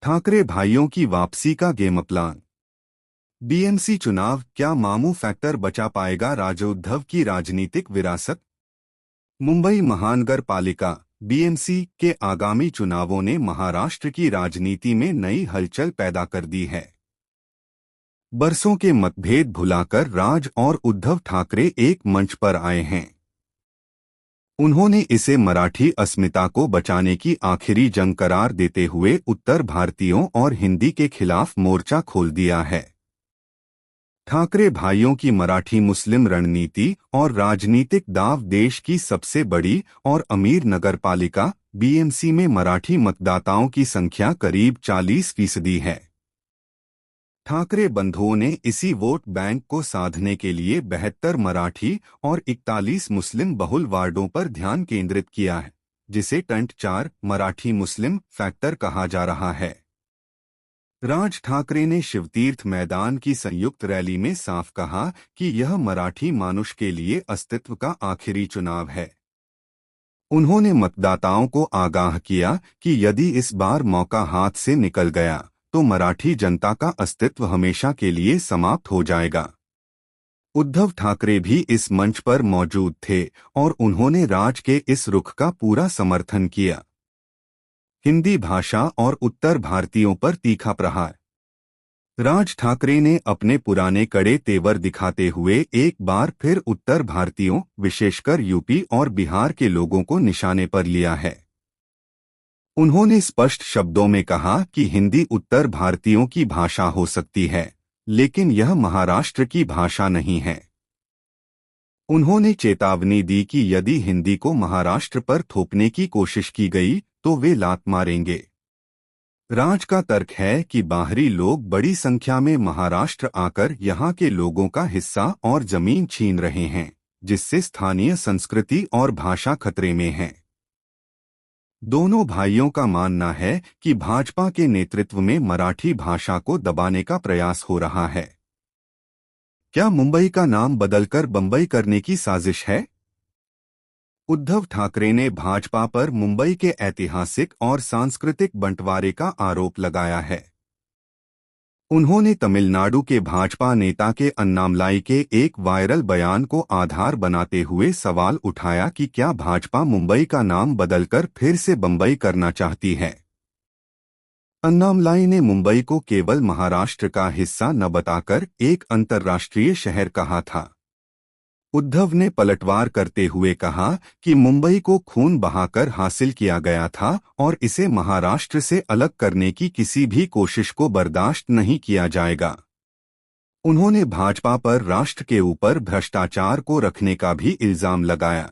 ठाकरे भाइयों की वापसी का गेम प्लान। बीएमसी चुनाव क्या मामू फैक्टर बचा पाएगा राजउद्धव की राजनीतिक विरासत। मुंबई महानगर पालिका बीएमसी के आगामी चुनावों ने महाराष्ट्र की राजनीति में नई हलचल पैदा कर दी है। बरसों के मतभेद भुलाकर राज और उद्धव ठाकरे एक मंच पर आए हैं। उन्होंने इसे मराठी अस्मिता को बचाने की आखिरी जंग करार देते हुए उत्तर भारतीयों और हिंदी के खिलाफ मोर्चा खोल दिया है। ठाकरे भाइयों की मराठी मुस्लिम रणनीति और राजनीतिक दांव देश की सबसे बड़ी और अमीर नगरपालिका बीएमसी में मराठी मतदाताओं की संख्या करीब 40% है। ठाकरे बंधुओं ने इसी वोट बैंक को साधने के लिए 72 मराठी और 41 मुस्लिम बहुल वार्डों पर ध्यान केंद्रित किया है, जिसे टंट 4 मराठी मुस्लिम फैक्टर कहा जा रहा है। राज ठाकरे ने शिवतीर्थ मैदान की संयुक्त रैली में साफ कहा कि यह मराठी मानुष के लिए अस्तित्व का आखिरी चुनाव है। उन्होंने मतदाताओं को आगाह किया कि यदि इस बार मौका हाथ से निकल गया तो मराठी जनता का अस्तित्व हमेशा के लिए समाप्त हो जाएगा। उद्धव ठाकरे भी इस मंच पर मौजूद थे और उन्होंने राज के इस रुख का पूरा समर्थन किया। हिंदी भाषा और उत्तर भारतीयों पर तीखा प्रहार। राज ठाकरे ने अपने पुराने कड़े तेवर दिखाते हुए एक बार फिर उत्तर भारतीयों, विशेषकर यूपी और बिहार के लोगों को निशाने पर लिया है। उन्होंने स्पष्ट शब्दों में कहा कि हिंदी उत्तर भारतीयों की भाषा हो सकती है, लेकिन यह महाराष्ट्र की भाषा नहीं है। उन्होंने चेतावनी दी कि यदि हिंदी को महाराष्ट्र पर थोपने की कोशिश की गई तो वे लात मारेंगे। राज का तर्क है कि बाहरी लोग बड़ी संख्या में महाराष्ट्र आकर यहां के लोगों का हिस्सा और जमीन छीन रहे हैं, जिससे स्थानीय संस्कृति और भाषा खतरे में है। दोनों भाइयों का मानना है कि भाजपा के नेतृत्व में मराठी भाषा को दबाने का प्रयास हो रहा है। क्या मुंबई का नाम बदलकर बंबई करने की साजिश है? उद्धव ठाकरे ने भाजपा पर मुंबई के ऐतिहासिक और सांस्कृतिक बंटवारे का आरोप लगाया है। उन्होंने तमिलनाडु के भाजपा नेता के अन्नामलाई के एक वायरल बयान को आधार बनाते हुए सवाल उठाया कि क्या भाजपा मुंबई का नाम बदलकर फिर से बंबई करना चाहती है। अन्नामलाई ने मुंबई को केवल महाराष्ट्र का हिस्सा न बताकर एक अंतर्राष्ट्रीय शहर कहा था। उद्धव ने पलटवार करते हुए कहा कि मुंबई को खून बहाकर हासिल किया गया था और इसे महाराष्ट्र से अलग करने की किसी भी कोशिश को बर्दाश्त नहीं किया जाएगा। उन्होंने भाजपा पर राष्ट्र के ऊपर भ्रष्टाचार को रखने का भी इल्जाम लगाया।